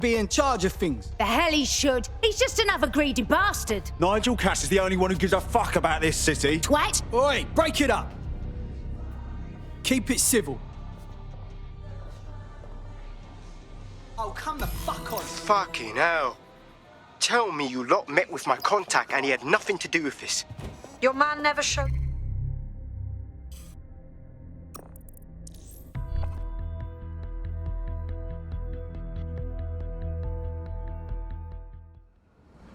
be in charge of things. The hell he should. He's just another greedy bastard. Nigel Cass is the only one who gives a fuck about this city. Twat. Oi, break it up. Keep it civil. Oh, come the fuck on. Fucking hell. Tell me you lot met with my contact and he had nothing to do with this. Your man never showed...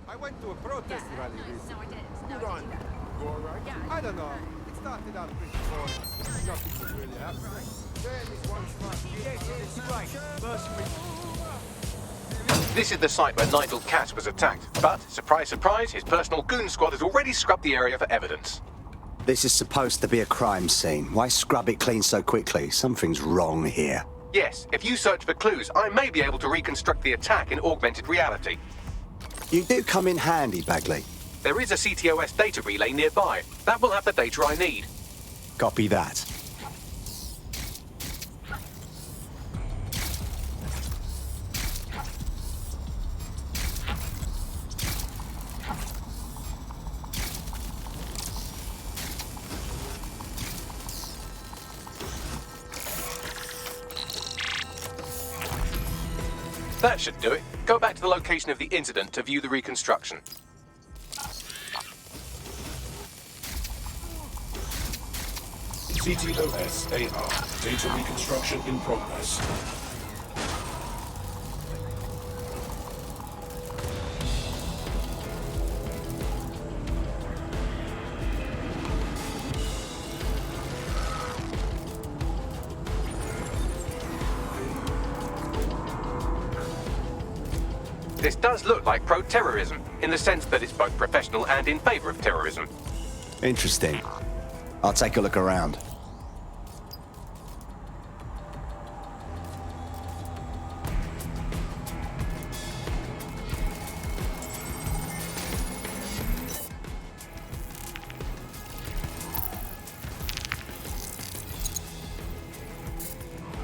I went to a protest rally recently. Good on you. You alright? I don't know. It started out pretty boring. Nothing was really happening. Then this one This is the site where Nigel Cass was attacked, but, surprise, surprise, his personal goon squad has already scrubbed the area for evidence. This is supposed to be a crime scene. Why scrub it clean so quickly? Something's wrong here. Yes, if you search for clues, I may be able to reconstruct the attack in augmented reality. You do come in handy, Bagley. There is a CTOS data relay nearby. That will have the data I need. Copy that. That should do it. Go back to the location of the incident to view the reconstruction. CTOS AR. Data reconstruction in progress. This does look like pro-terrorism, in the sense that it's both professional and in favor of terrorism. Interesting. I'll take a look around.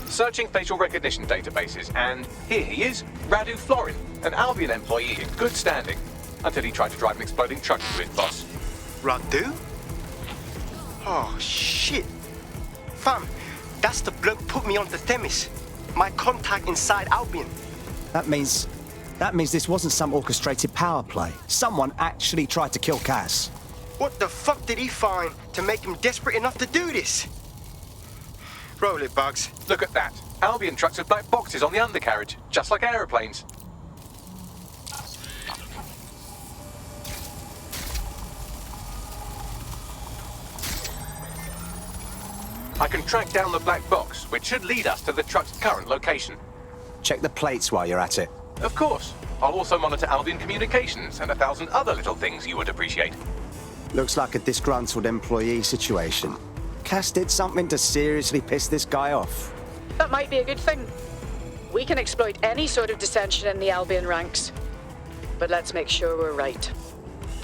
Searching facial recognition databases, and here he is, Radu Florin, an Albion employee in good standing, until he tried to drive an exploding truck into his boss. Radu? Oh, shit. Fam, that's the bloke put me onto Themis. My contact inside Albion. That means this wasn't some orchestrated power play. Someone actually tried to kill Cass. What the fuck did he find to make him desperate enough to do this? Roll it, Bugs. Look at that. Albion trucks with black boxes on the undercarriage, just like aeroplanes. I can track down the black box, which should lead us to the truck's current location. Check the plates while you're at it. Of course. I'll also monitor Albion communications and 1,000 other little things you would appreciate. Looks like a disgruntled employee situation. Cass did something to seriously piss this guy off. That might be a good thing. We can exploit any sort of dissension in the Albion ranks. But let's make sure we're right.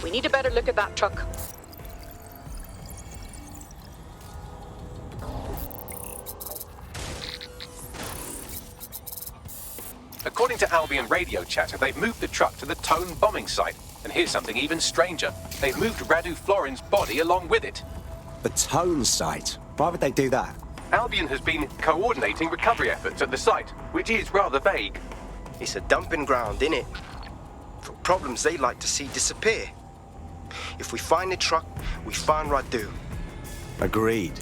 We need a better look at that truck. According to Albion radio chatter, they've moved the truck to the Tone bombing site. And here's something even stranger. They've moved Radu Florin's body along with it. The Tone site? Why would they do that? Albion has been coordinating recovery efforts at the site, which is rather vague. It's a dumping ground, innit? For problems they like to see disappear. If we find the truck, we find Radu. Agreed.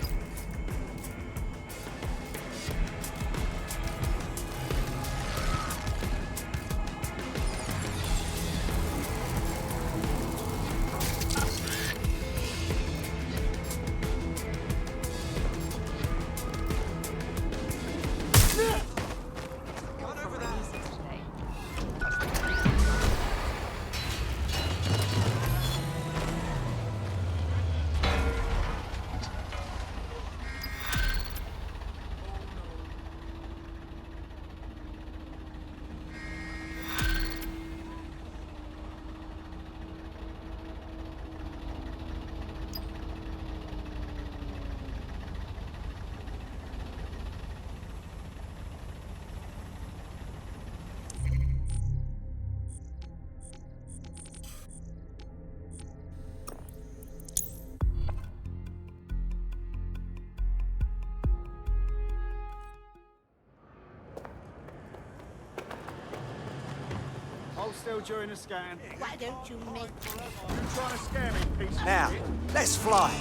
still during the scan. Why don't you make You trying to scare me, piece of Now, shit? let's fly.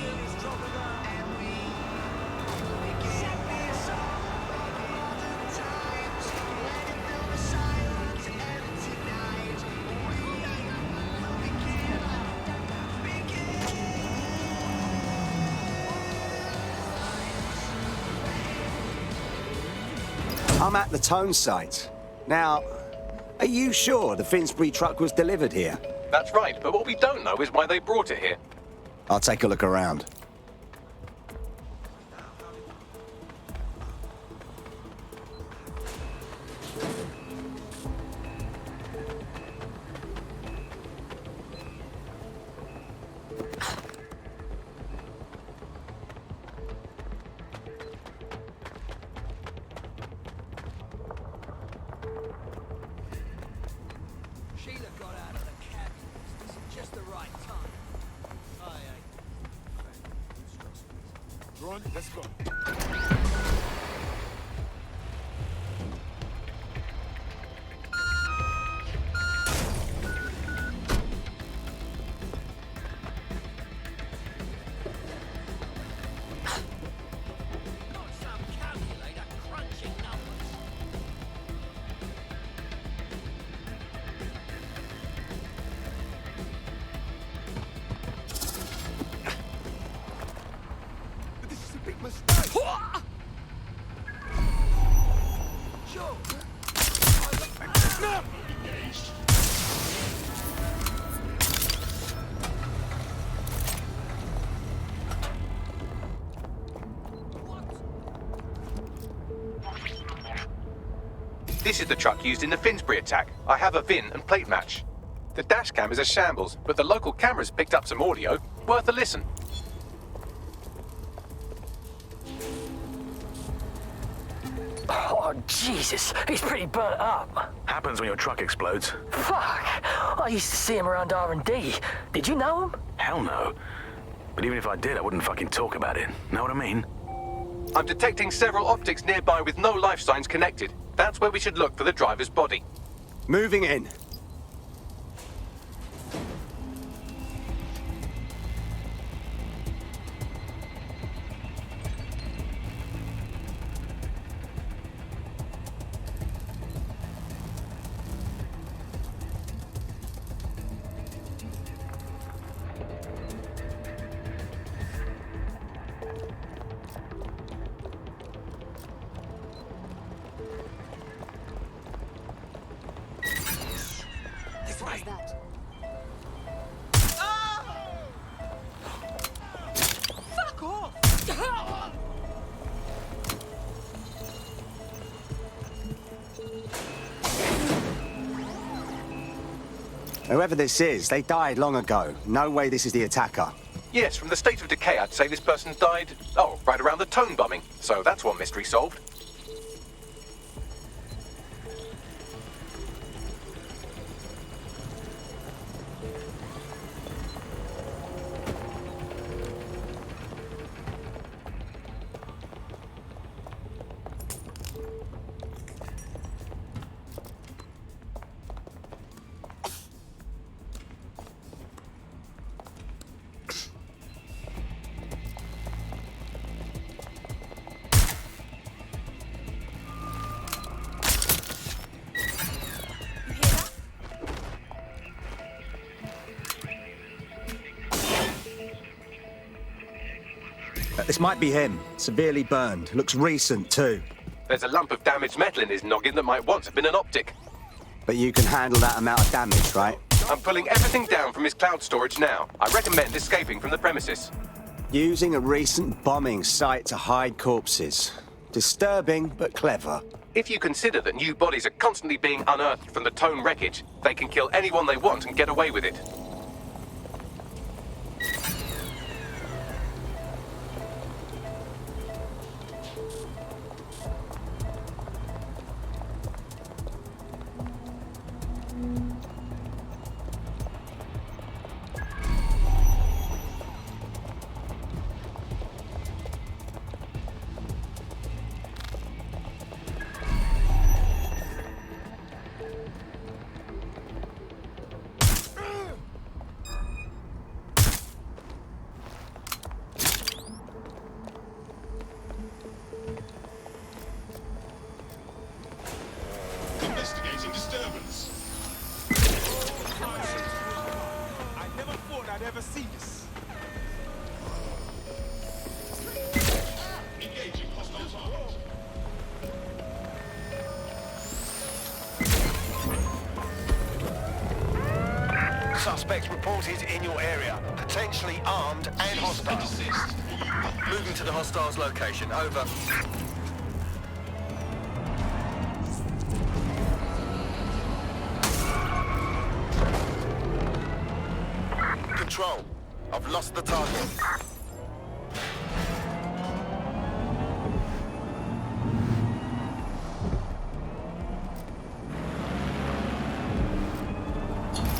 I'm at the tone site. Now, are you sure the Finsbury truck was delivered here? That's right, but what we don't know is why they brought it here. I'll take a look around. Sheila got out of the cab. This is just the right time. Ron, let's go. Not some calculator crunching numbers. This is a big mistake. Sure. No! This is the truck used in the Finsbury attack. I have a VIN and plate match. The dash cam is a shambles, but the local cameras picked up some audio. Worth a listen. Oh, Jesus, he's pretty burnt up. Happens when your truck explodes. Fuck, I used to see him around R&D. Did you know him? Hell no. But even if I did, I wouldn't fucking talk about it. Know what I mean? I'm detecting several optics nearby with no life signs connected. That's where we should look for the driver's body. Moving in. Whoever this is, they died long ago. No way this is the attacker. Yes, from the state of decay, I'd say this person died, right around the tone bombing. So that's one mystery solved. This might be him. Severely burned. Looks recent, too. There's a lump of damaged metal in his noggin that might once have been an optic. But you can handle that amount of damage, right? I'm pulling everything down from his cloud storage now. I recommend escaping from the premises. Using a recent bombing site to hide corpses. Disturbing, but clever. If you consider that new bodies are constantly being unearthed from the Tone wreckage, they can kill anyone they want and get away with it. never see this. Suspects reported in your area, potentially armed and hostile. Moving to the hostiles' location. Over. Control. I've lost the target.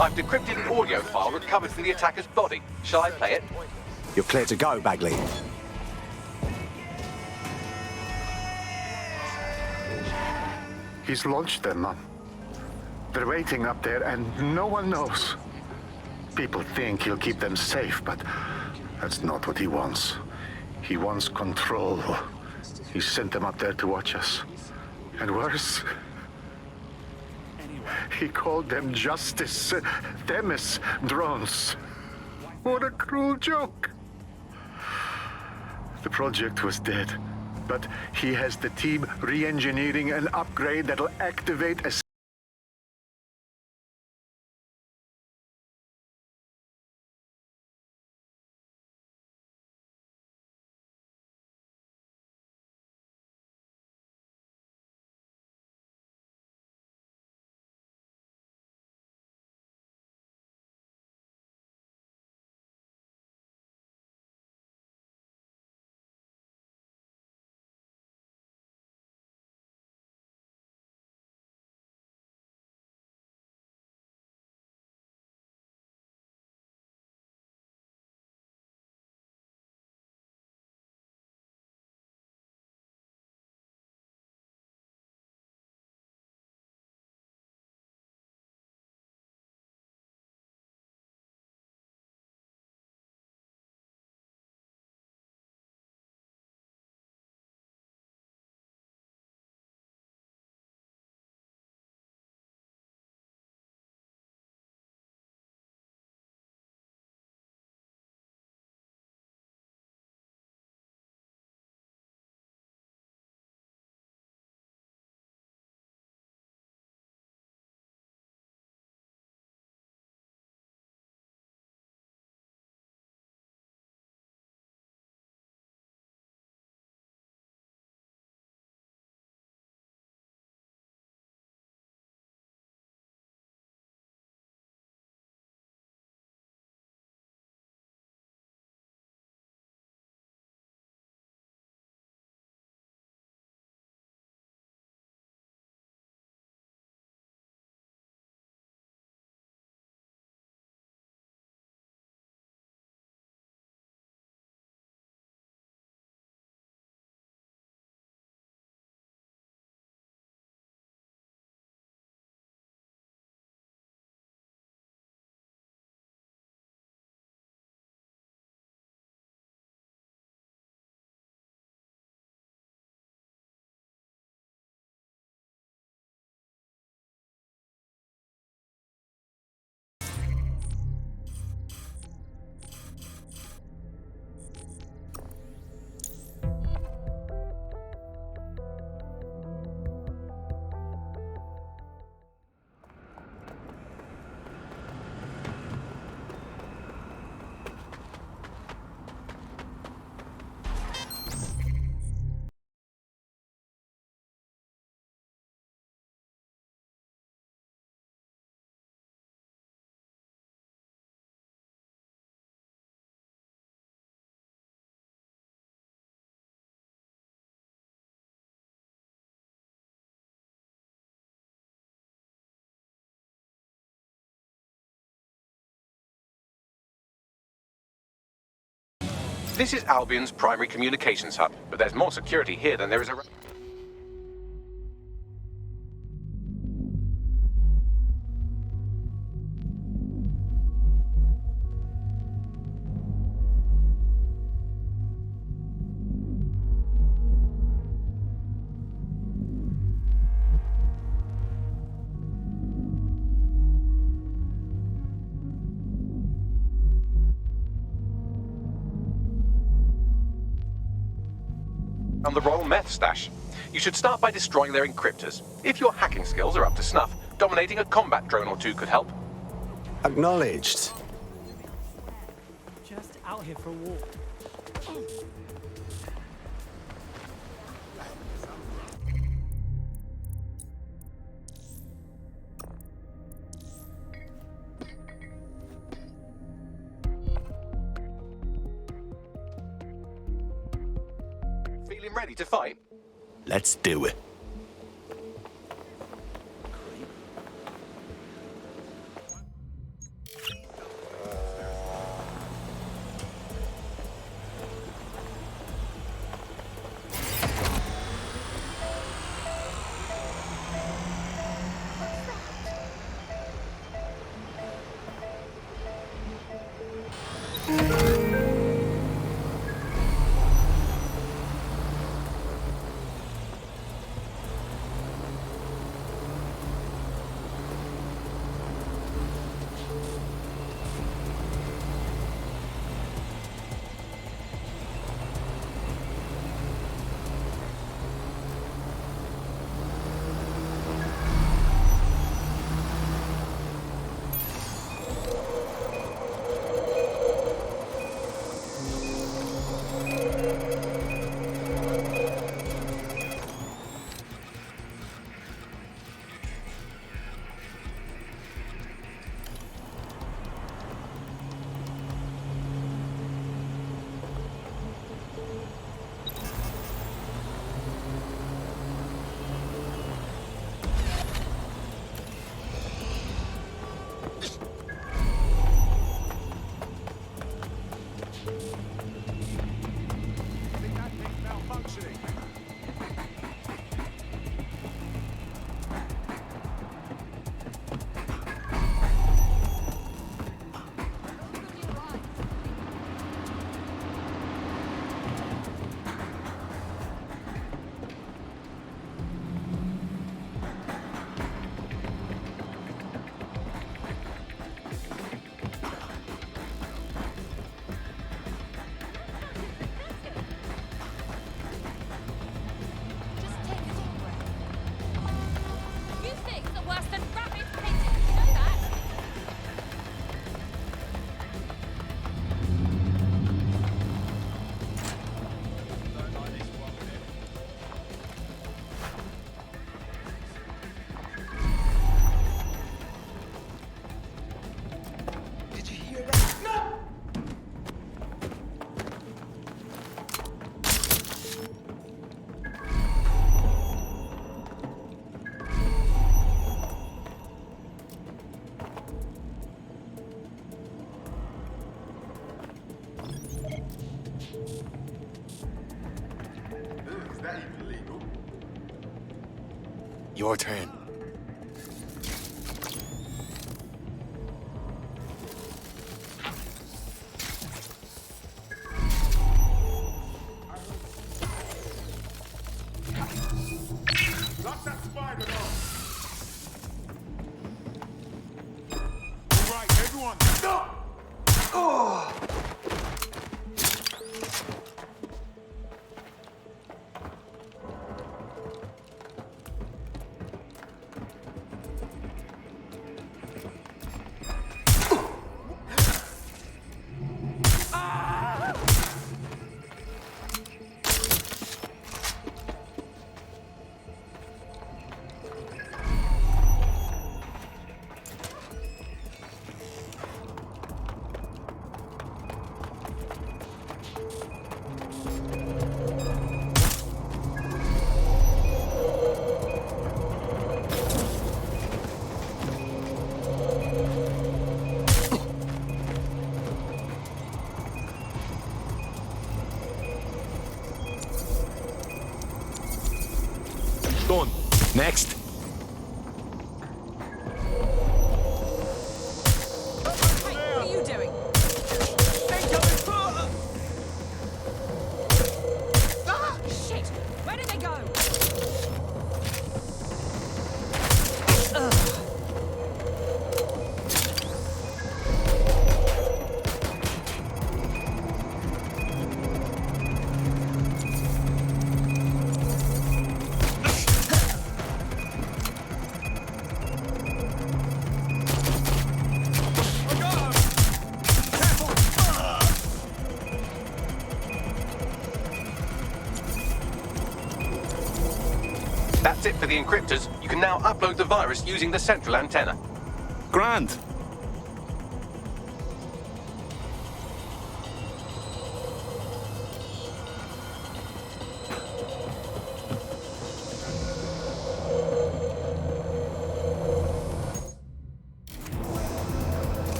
I've decrypted an audio file recovered from the attacker's body. Shall I play it? You're clear to go, Bagley. He's launched them. They're waiting up there, and no one knows. People think he'll keep them safe, but that's not what he wants. He wants control. He sent them up there to watch us. And worse, he called them Justice Themis drones. What a cruel joke. The project was dead, but he has the team re-engineering an upgrade that'll activate a This is Albion's primary communications hub, but there's more security here than there is around. and the Royal Meth stash. You should start by destroying their encryptors. If your hacking skills are up to snuff, dominating a combat drone or two could help. Acknowledged. Just out here for a walk. Feeling ready to fight? Let's do it. Your turn. Lock that spider down. All right, everyone, stop! Oh! Done. Next. What are you doing? Ah, shit! Where did they go? For the encryptors, you can now upload the virus using the central antenna. Grand.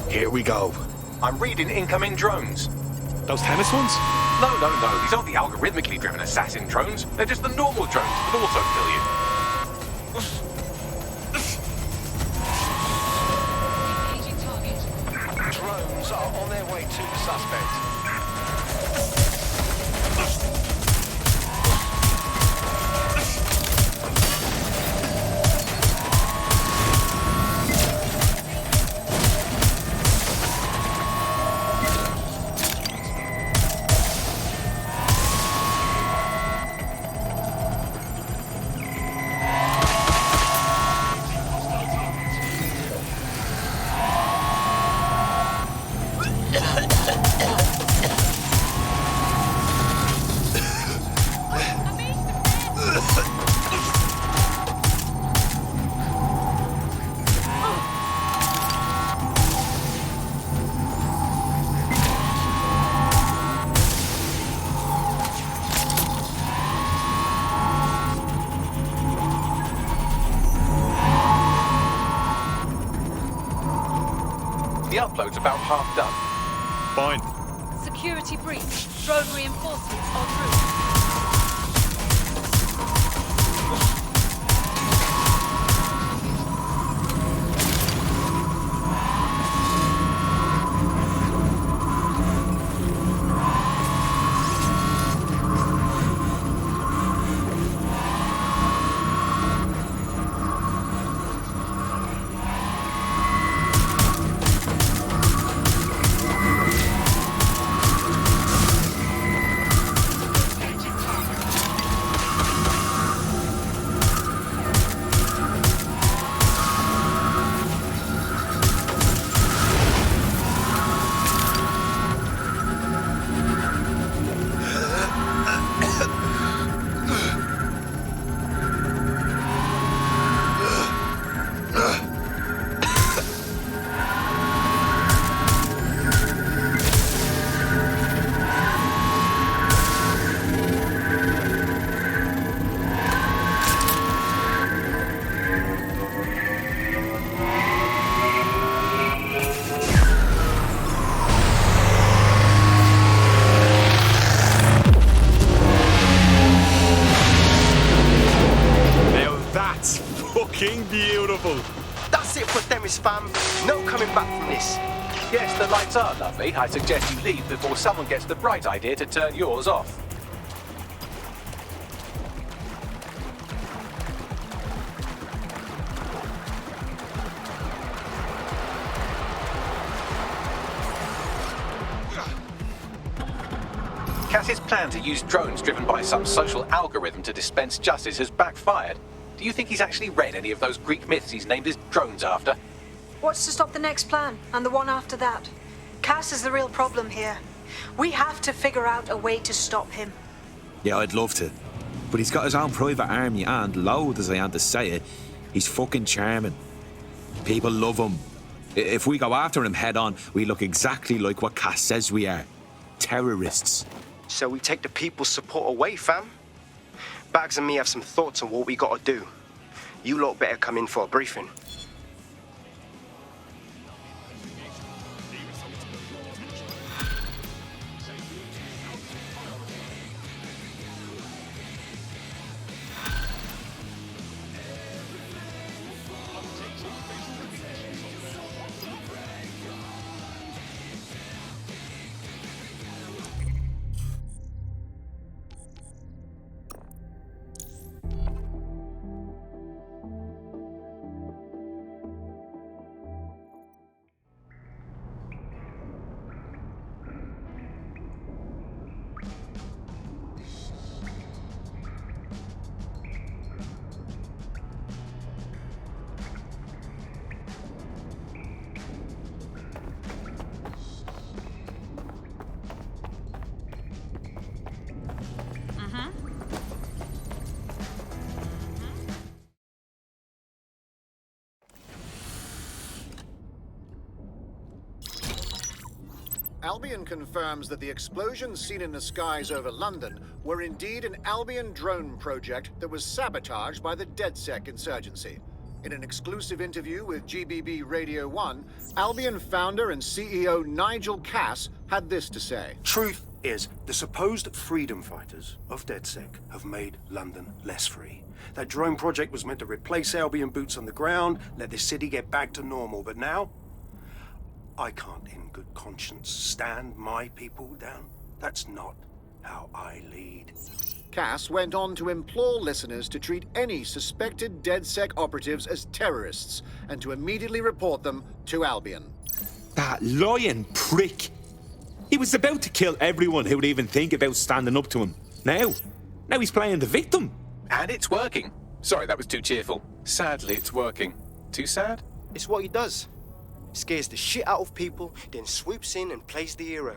Here we go. I'm reading incoming drones. Those tennis ones? No. These aren't the algorithmically driven assassin drones. They're just the normal drones that also kill you. Drones are on their way to the suspect. The upload's about half done. Fine. Security breach. Drone reinforcements en route. Fucking beautiful. That's it for Themis, fam. No coming back from this. Yes, the lights are lovely. I suggest you leave before someone gets the bright idea to turn yours off. Cass's plan to use drones driven by some social algorithm to dispense justice has backfired. Do you think he's actually read any of those Greek myths he's named his drones after? What's to stop the next plan, and the one after that? Cass is the real problem here. We have to figure out a way to stop him. Yeah, I'd love to. But he's got his own private army and, loud as I am to say it, he's fucking charming. People love him. If we go after him head on, we look exactly like what Cass says we are. Terrorists. So we take the people's support away, fam? Bags and me have some thoughts on what we gotta do. You lot better come in for a briefing. Albion confirms that the explosions seen in the skies over London were indeed an Albion drone project that was sabotaged by the DedSec insurgency. In an exclusive interview with GBB Radio 1, Albion founder and CEO Nigel Cass had this to say. Truth is, the supposed freedom fighters of DedSec have made London less free. That drone project was meant to replace Albion boots on the ground, let the city get back to normal, but now I can't in good conscience stand my people down. That's not how I lead. Cass went on to implore listeners to treat any suspected DedSec operatives as terrorists and to immediately report them to Albion. That lying prick. He was about to kill everyone who would even think about standing up to him. Now he's playing the victim. And it's working. Sorry, that was too cheerful. Sadly, it's working. Too sad? It's what he does. Scares the shit out of people, then swoops in and plays the hero.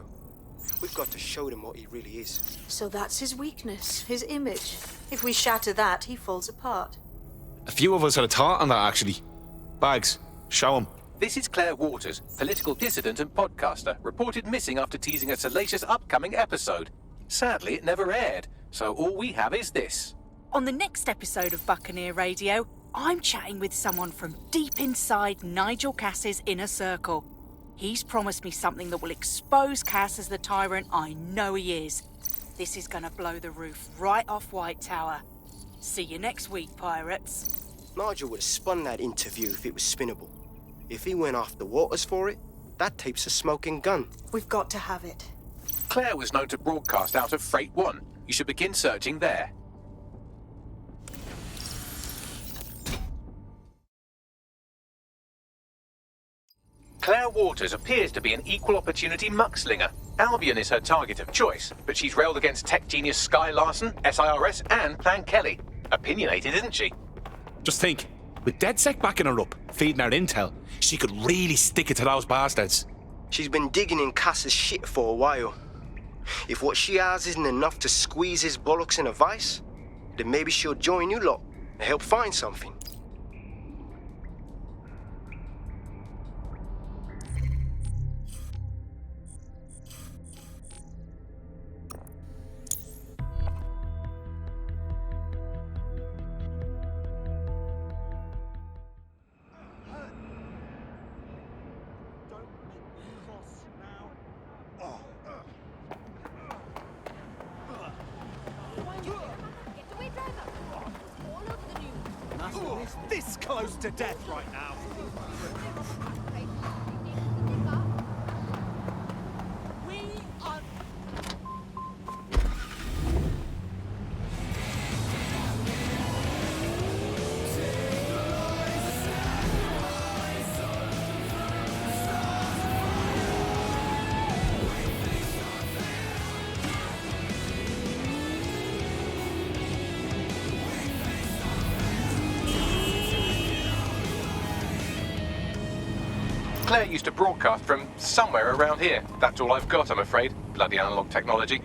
We've got to show them what he really is. So that's his weakness, his image. If we shatter that, he falls apart. A few of us had a thought on that, actually. Bags, show him. This is Claire Waters, political dissident and podcaster, reported missing after teasing a salacious upcoming episode. Sadly, it never aired, so all we have is this. On the next episode of Buccaneer Radio, I'm chatting with someone from deep inside Nigel Cass's inner circle. He's promised me something that will expose Cass as the tyrant I know he is. This is gonna blow the roof right off White Tower. See you next week, pirates. Nigel would have spun that interview if it was spinnable. If he went after Waters for it, that tape's a smoking gun. We've got to have it. Claire was known to broadcast out of Freight 1. You should begin searching there. Claire Waters appears to be an equal opportunity muckslinger. Albion is her target of choice, but she's railed against tech genius Sky Larson, SIRS, and Plan Kelly. Opinionated, isn't she? Just think, with DedSec backing her up, feeding her intel, she could really stick it to those bastards. She's been digging in Cass's shit for a while. If what she has isn't enough to squeeze his bollocks in a vice, then maybe she'll join you lot and help find something. This close to death right now. We are... Claire used to broadcast from somewhere around here. That's all I've got, I'm afraid. Bloody analog technology.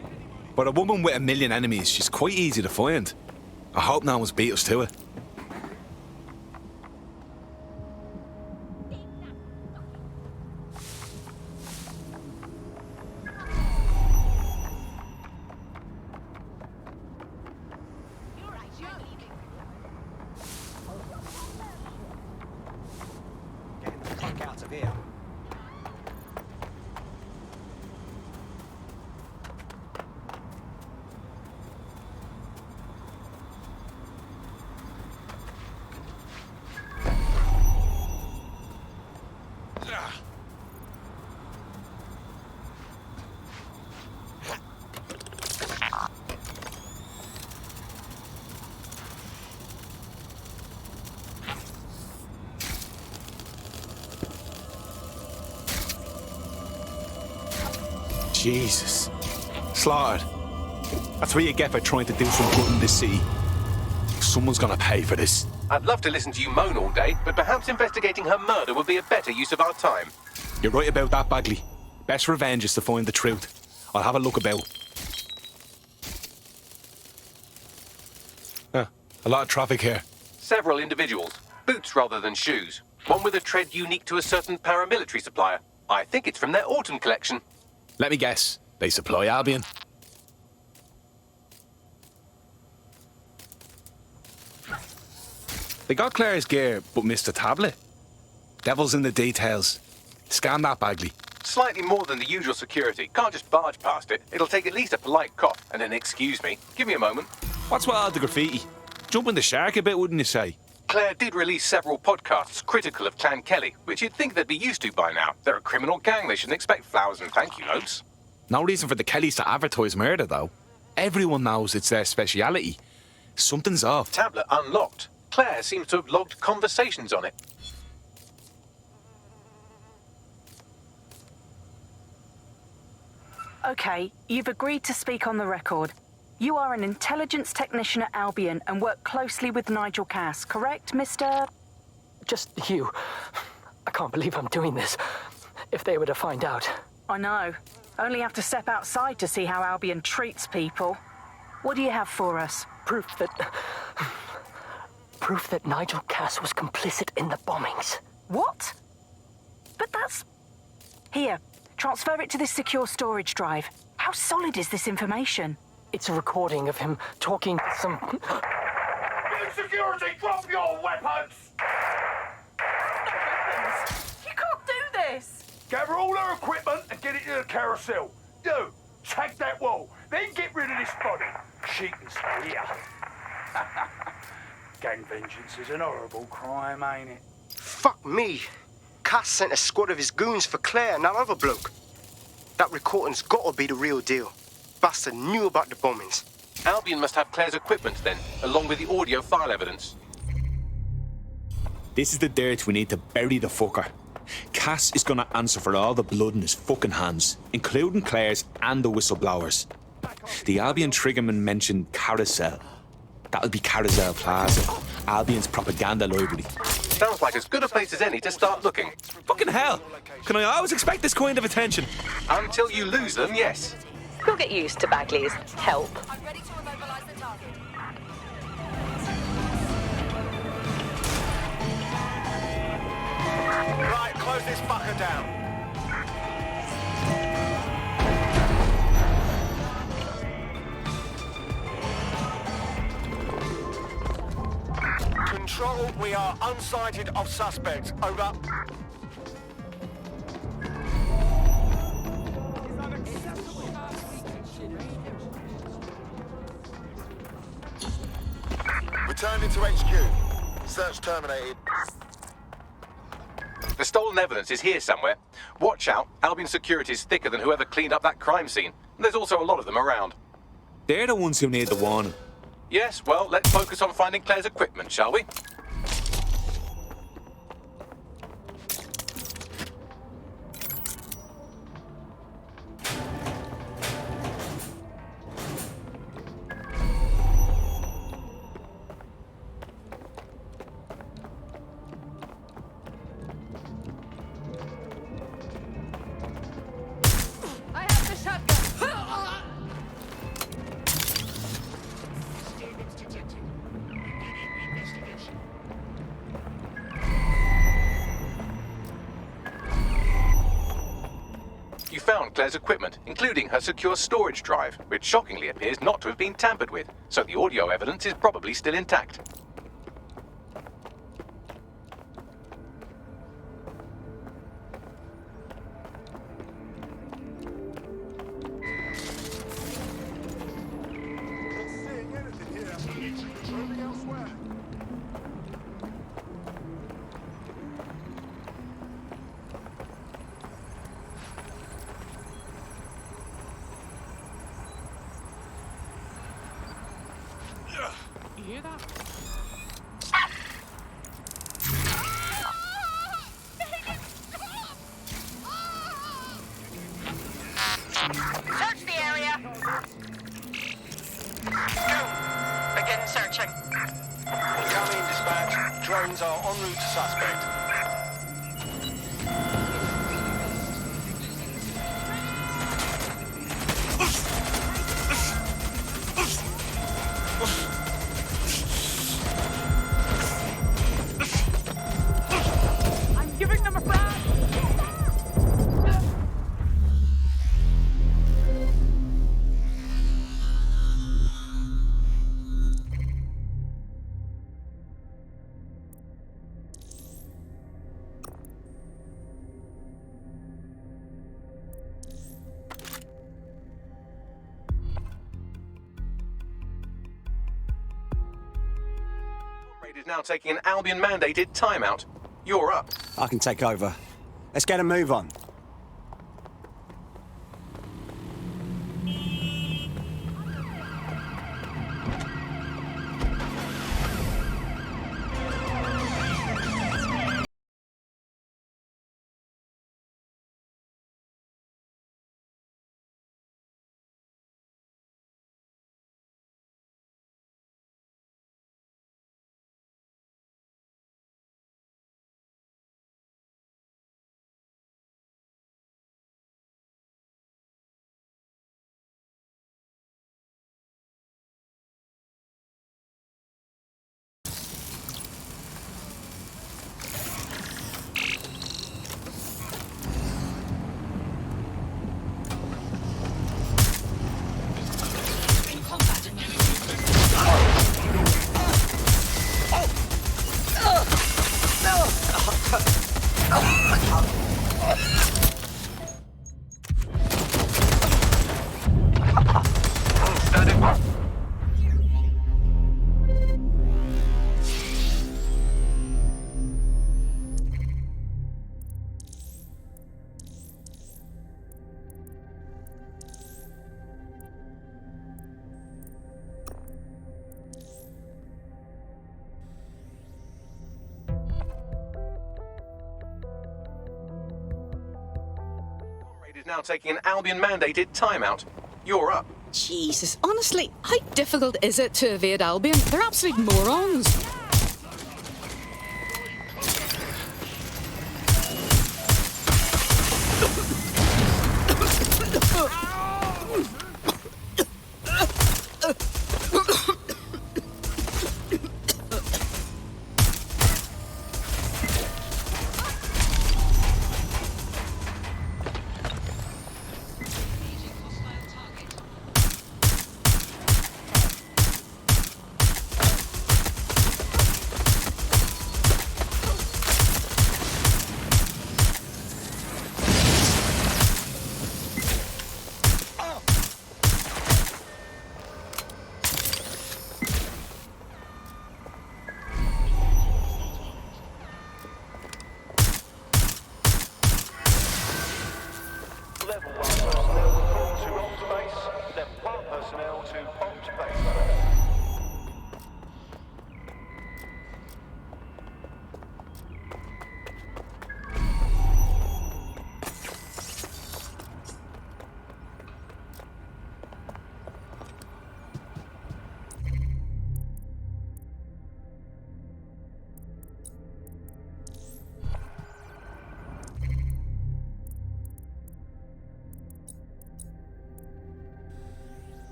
But a woman with a million enemies, she's quite easy to find. I hope no one's beat us to it. Out of here. Jesus. Slaughtered. That's what you get for trying to do some good in this city. Someone's gonna pay for this. I'd love to listen to you moan all day, but perhaps investigating her murder would be a better use of our time. You're right about that, Bagley. Best revenge is to find the truth. I'll have a look about. A lot of traffic here. Several individuals. Boots rather than shoes. One with a tread unique to a certain paramilitary supplier. I think it's from their autumn collection. Let me guess. They supply Albion? They got Claire's gear, but missed the tablet. Devil's in the details. Scan that, Bagley. Slightly more than the usual security. Can't just barge past it. It'll take at least a polite cough and an excuse me. Give me a moment. What's with all the graffiti? Jumping the shark a bit, wouldn't you say? Claire did release several podcasts critical of Clan Kelly, which you'd think they'd be used to by now. They're a criminal gang. They shouldn't expect flowers and thank you notes. No reason for the Kellys to advertise murder, though. Everyone knows it's their speciality. Something's off. Tablet unlocked. Claire seems to have logged conversations on it. Okay, you've agreed to speak on the record. You are an intelligence technician at Albion and work closely with Nigel Cass, correct, Mr...? Just you. I can't believe I'm doing this. If they were to find out. I know. Only have to step outside to see how Albion treats people. What do you have for us? Proof that Nigel Cass was complicit in the bombings. What? But that's... Here, transfer it to this secure storage drive. How solid is this information? It's a recording of him talking to some... Security, drop your weapons! You can't do this! Gather all our equipment and get it to the carousel. You, tag that wall, then get rid of this body. She can stay here. Gang vengeance is an horrible crime, ain't it? Fuck me. Cass sent a squad of his goons for Claire and that other bloke. That recording's gotta be the real deal. Bastard knew about the bombings. Albion must have Claire's equipment then, along with the audio file evidence. This is the dirt we need to bury the fucker. Cass is gonna answer for all the blood in his fucking hands, including Claire's and the whistleblowers. The Albion triggerman mentioned Carousel. That'll be Carousel Plaza, Albion's propaganda library. Sounds like as good a place as any to start looking. Fucking hell! Can I always expect this kind of attention? Until you lose them, yes. You'll get used to Bagley's help. Right, close this fucker down. Control, we are unsighted of suspects. Over. Returning to HQ. Search terminated. The stolen evidence is here somewhere. Watch out, Albion security is thicker than whoever cleaned up that crime scene. There's also a lot of them around. They're the ones who need the warning. Yes, well, let's focus on finding Claire's equipment, shall we? You found Claire's equipment, including her secure storage drive, which shockingly appears not to have been tampered with, so the audio evidence is probably still intact. You hear that? Search the area. Go. Begin searching. Incoming dispatch. Drones are en route to suspect. I'm giving them a frag! Raid is now taking an Albion-mandated timeout. You're up. I can take over. Let's get a move on. Raid is now taking an Albion-mandated timeout. You're up. Jesus, honestly, how difficult is it to evade Albion? They're absolute morons.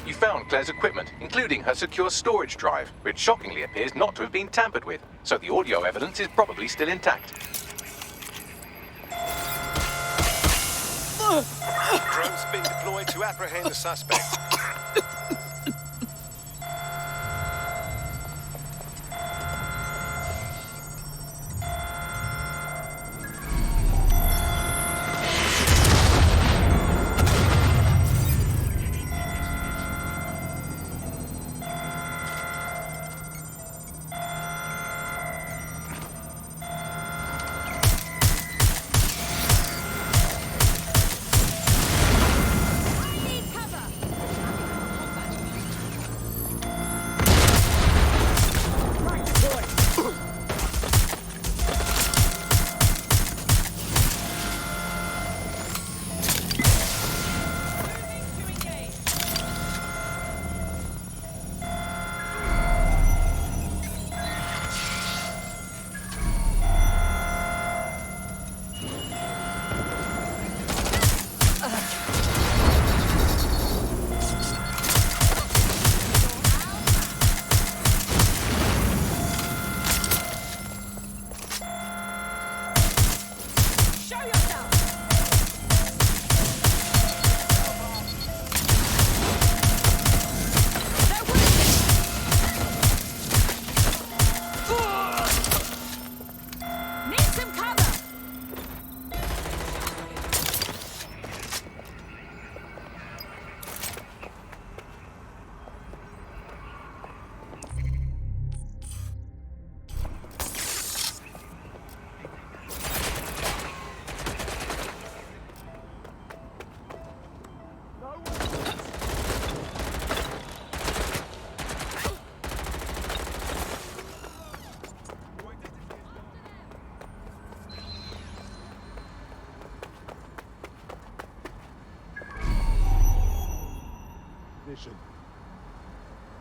You found Claire's equipment, including her secure storage drive, which shockingly appears not to have been tampered with, so the audio evidence is probably still intact. Drone's been deployed to apprehend the suspect.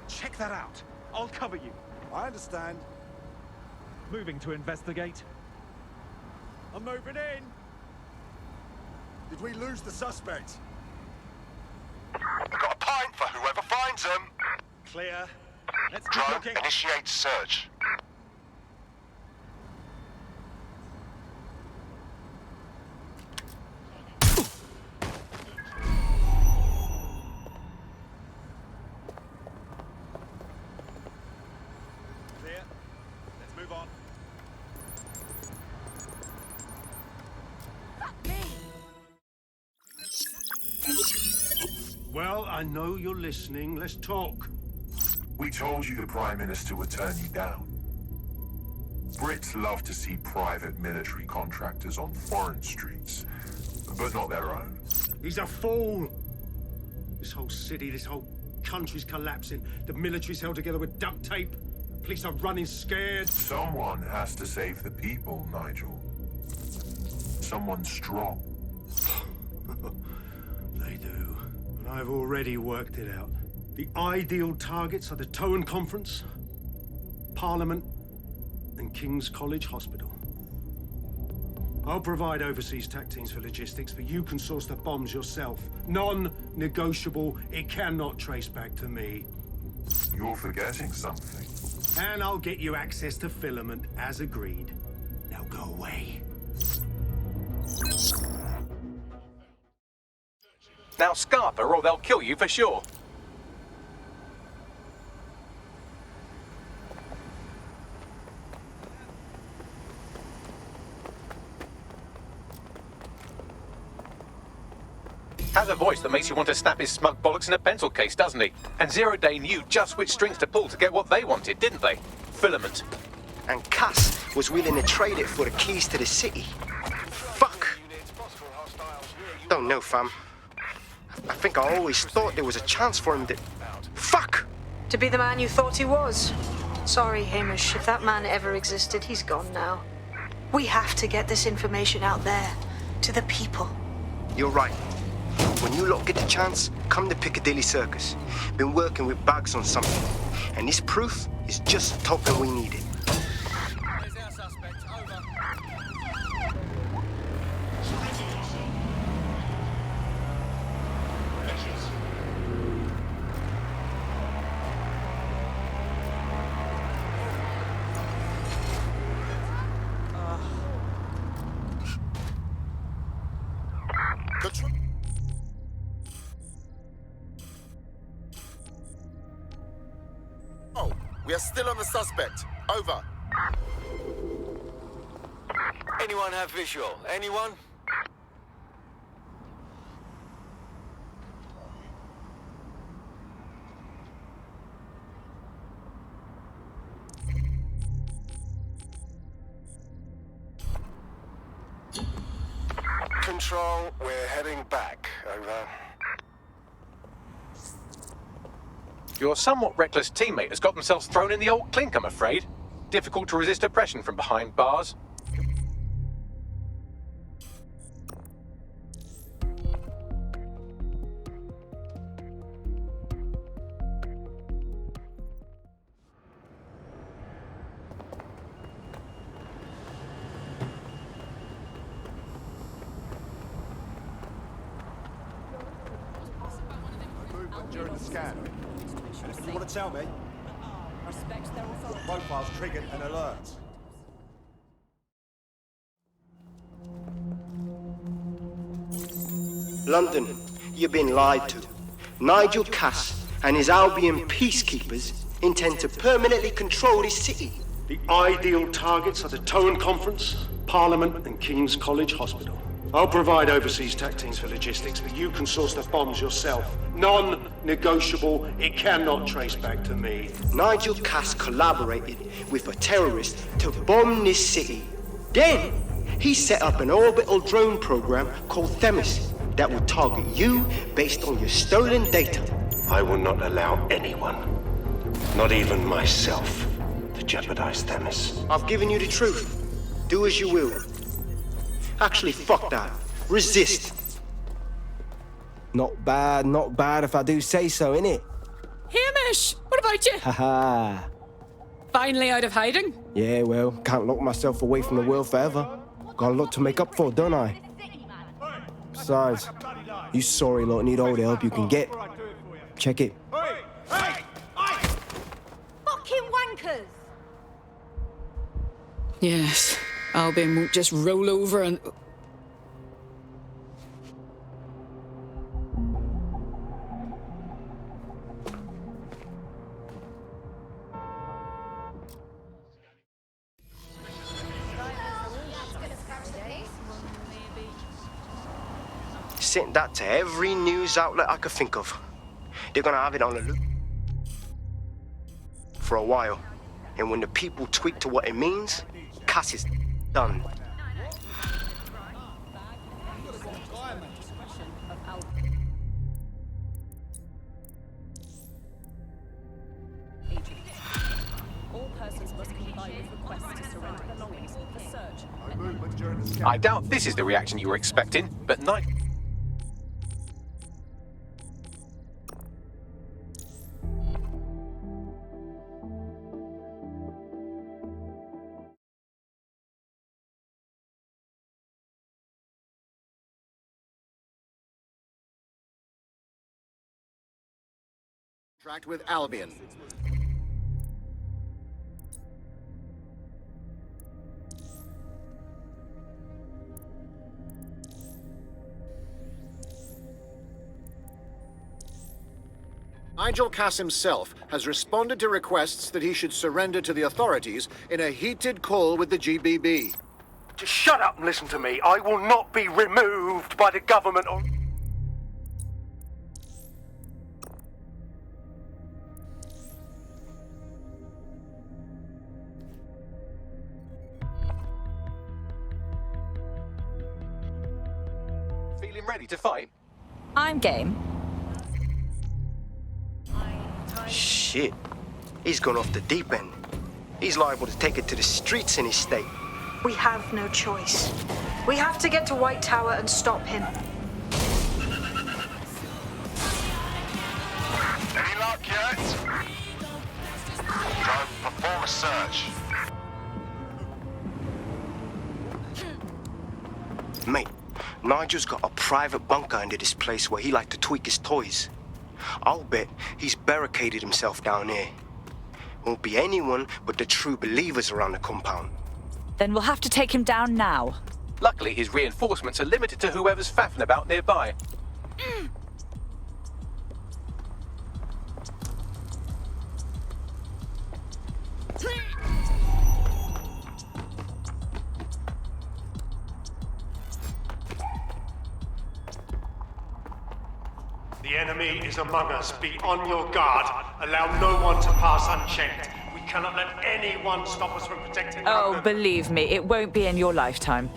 Check that out. I'll cover you. I understand. Moving to investigate. I'm moving in. Did we lose the suspect? I've got a pint for whoever finds them. Clear. Let's keep Drone, looking. initiate search. Clear. Let's move on. Well, I know you're listening. Let's talk. We told you the Prime Minister would turn you down. Brits love to see private military contractors on foreign streets, but not their own. He's a fool. This whole city, this whole country's collapsing. The military's held together with duct tape. Police are running scared. Someone has to save the people, Nigel. Someone strong. They do. And I've already worked it out. The ideal targets are the Towan Conference, Parliament, and King's College Hospital. I'll provide overseas tac teams for logistics, but you can source the bombs yourself. Non-negotiable. It cannot trace back to me. You're forgetting something. And I'll get you access to filament, as agreed. Now go away. Now scarper or they'll kill you for sure. Has a voice that makes you want to snap his smug bollocks in a pencil case, doesn't he? And Zero Day knew just which strings to pull to get what they wanted, didn't they? Filament. And Cass was willing to trade it for the keys to the city. Fuck. Don't know, fam. I think I always thought there was a chance for him to... Fuck! To be the man you thought he was. Sorry, Hamish. If that man ever existed, he's gone now. We have to get this information out there, to the people. You're right. When you lot get the chance, come to Piccadilly Circus. Been working with Bags on something. And this proof is just the token we needed. Where's our suspect? Over. Oh, we are still on the suspect. Over. Anyone have visual? Anyone? Control, we're heading back. Over. Your somewhat reckless teammate has got themselves thrown in the old clink, I'm afraid. Difficult to resist oppression from behind bars. Movement during the scan. Anything you want to tell me? Profiles triggered an alert. London, you've been lied to. Nigel Cass and his Albion peacekeepers intend to permanently control this city. The ideal targets are the Towan Conference, Parliament, and King's College Hospital. I'll provide overseas tac teams for logistics, but you can source the bombs yourself. Non-negotiable. It cannot trace back to me. Nigel Cass collaborated with a terrorist to bomb this city. Then, he set up an orbital drone program called Themis that will target you based on your stolen data. I will not allow anyone, not even myself, to jeopardize Themis. I've given you the truth. Do as you will. Actually, fuck that. Resist. Not bad if I do say so, innit? Hamish! What What about you? Haha. Finally out of hiding? Yeah, well, can't lock myself away from the world forever. Got a lot to make up for, don't I? Besides, you sorry lot need all the help you can get. Check it. Fucking wankers! Yes. Albion won't just roll over and... Sent that to every news outlet I could think of. They're gonna have it on the loop for a while. And when the people tweak to what it means, Cass is done. All persons must comply with requests to surrender belongings for search. I doubt this is the reaction you were expecting, but Contract with Albion. Nigel Cass himself has responded to requests that he should surrender to the authorities in a heated call with the GBB. Just shut up and listen to me. I will not be removed by the government on... feeling ready to fight? I'm game. Shit. He's gone off the deep end. He's liable to take it to the streets in his state. We have no choice. We have to get to White Tower and stop him. Any luck yet? Go perform a search. Mate, Nigel's got a private bunker under this place where he liked to tweak his toys. I'll bet he's barricaded himself down here. Won't be anyone but the true believers around the compound. Then we'll have to take him down now. Luckily, his reinforcements are limited to whoever's faffing about nearby. The enemy is among us. Be on your guard. Allow no one to pass unchecked. We cannot let anyone stop us from protecting Oh, London. believe me, it won't be in your lifetime.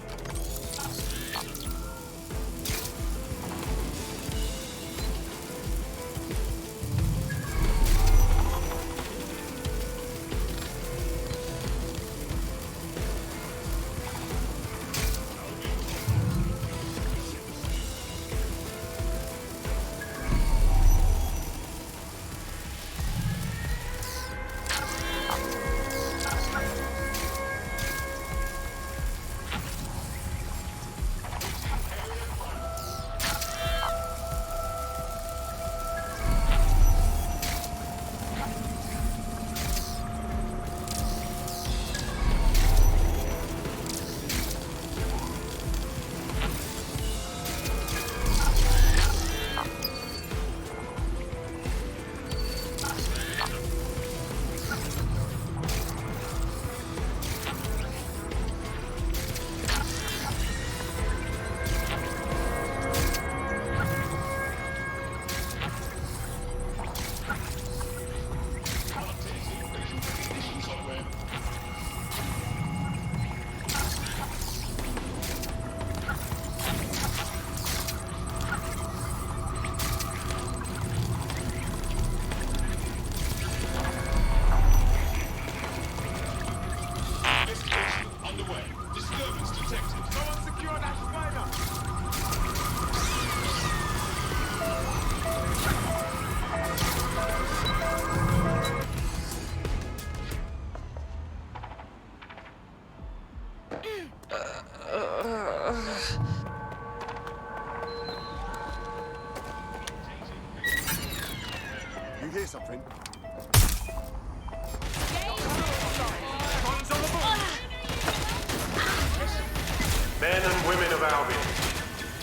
of Albion.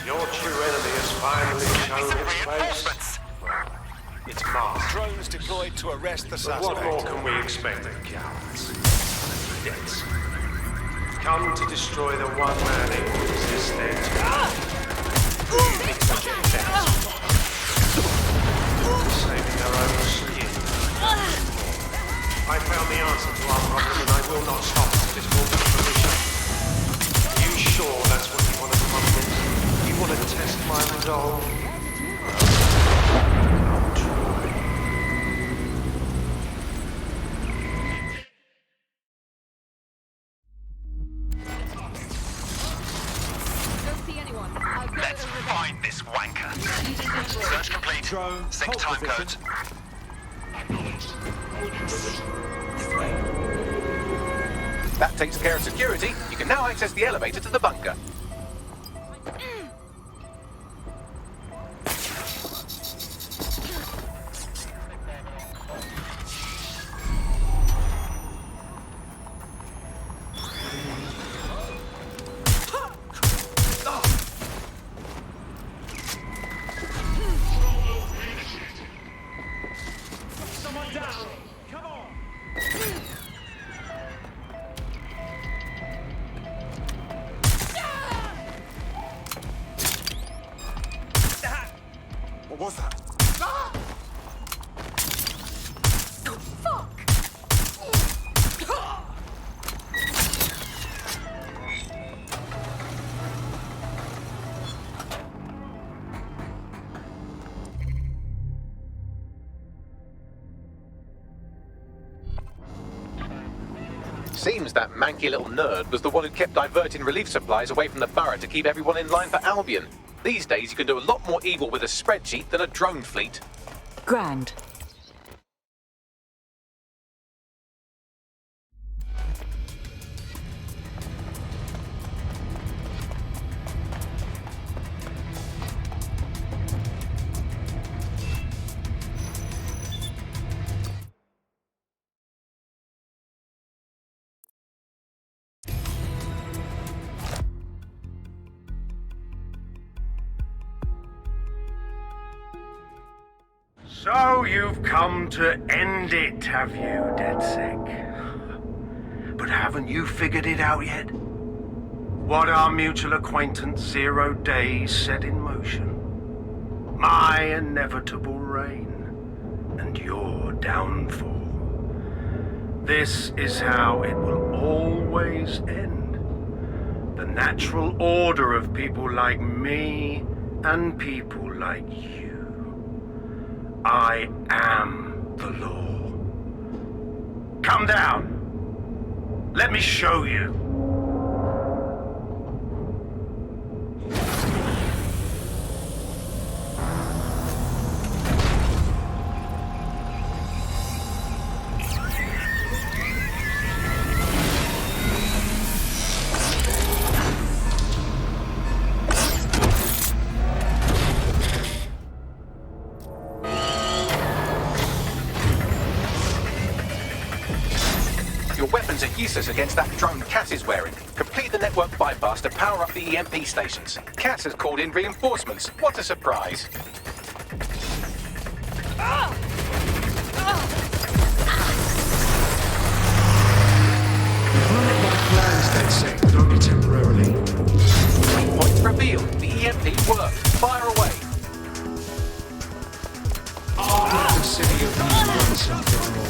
Your true enemy has finally shown its face. Well, it's Mars. Drones deployed to arrest the But suspect. what more can we expect of cowards? Yes. Come to destroy the one man who exists there. Saving their own skin. I found the answer to our problem and I will not stop until it's brought to fruition. You sure that's what you want to come with? You want to test my resolve? Let's find this wanker. Search complete. Sync time codes. That takes care of security. You can now access the elevator to the bunker. Someone down! Come on! What was that? Seems that manky little nerd was the one who kept diverting relief supplies away from the borough to keep everyone in line for Albion. These days you can do a lot more evil with a spreadsheet than a drone fleet. Grand. So you've come to end it, have you, DedSec? But haven't you figured it out yet? What our mutual acquaintance 0 Days set in motion? My inevitable reign and your downfall. This is how it will always end. The natural order of people like me and people like you. I am the law. Come down. Let me show you. Your weapons are useless against that drone Cass is wearing. Complete the network bypass to power up the EMP stations. Cass has called in reinforcements. What a surprise. Run it by plans, DedSec, but only temporarily. Point revealed. The EMP worked. Fire away. I'll get the city of these once and for all.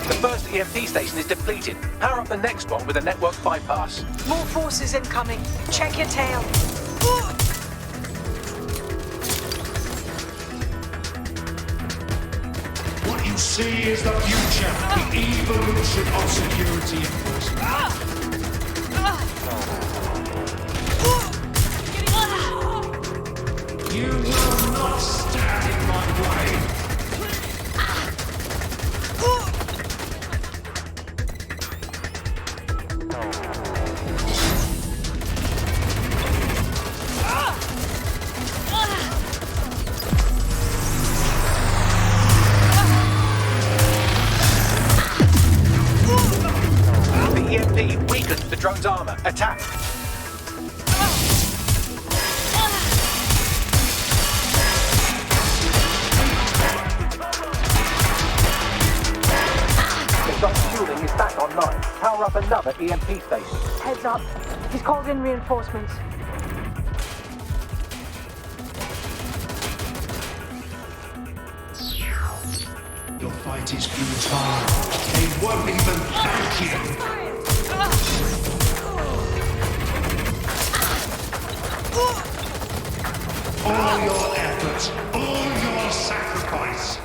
The first EMP station is depleted. Power up the next one with a network bypass. More forces incoming. Check your tail. What you see is the future, the evolution of security enforcement. You will not stand in my way. EMP station. Heads up. He's called in reinforcements. Your fight is futile. They won't even thank you. All your efforts, all your sacrifice.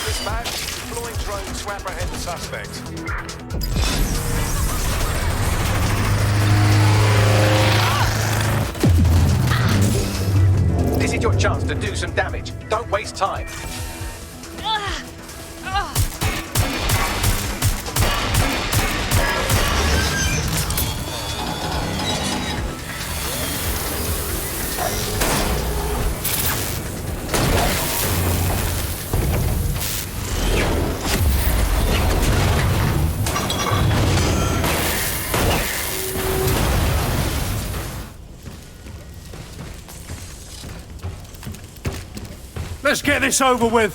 Dispatch, deploying drone to apprehend the suspect. This is your chance to do some damage. Don't waste time. Let's get this over with.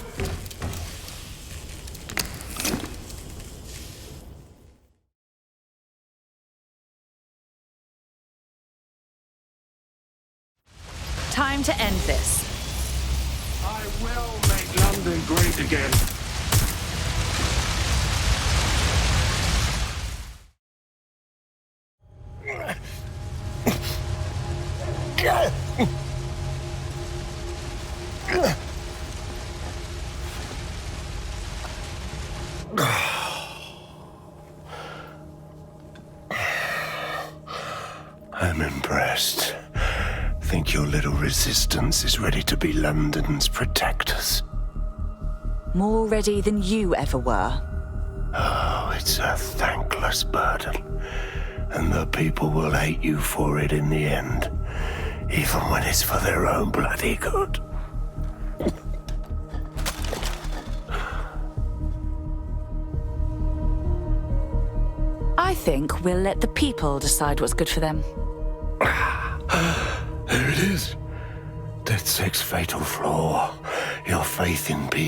Time to end this. I will make London great again. I'm impressed. Think your little resistance is ready to be London's protectors? More ready than you ever were. Oh, it's a thankless burden. And the people will hate you for it in the end. Even when it's for their own bloody good. I think we'll let the people decide what's good for them. There it is. DedSec's fatal flaw. Your faith in people.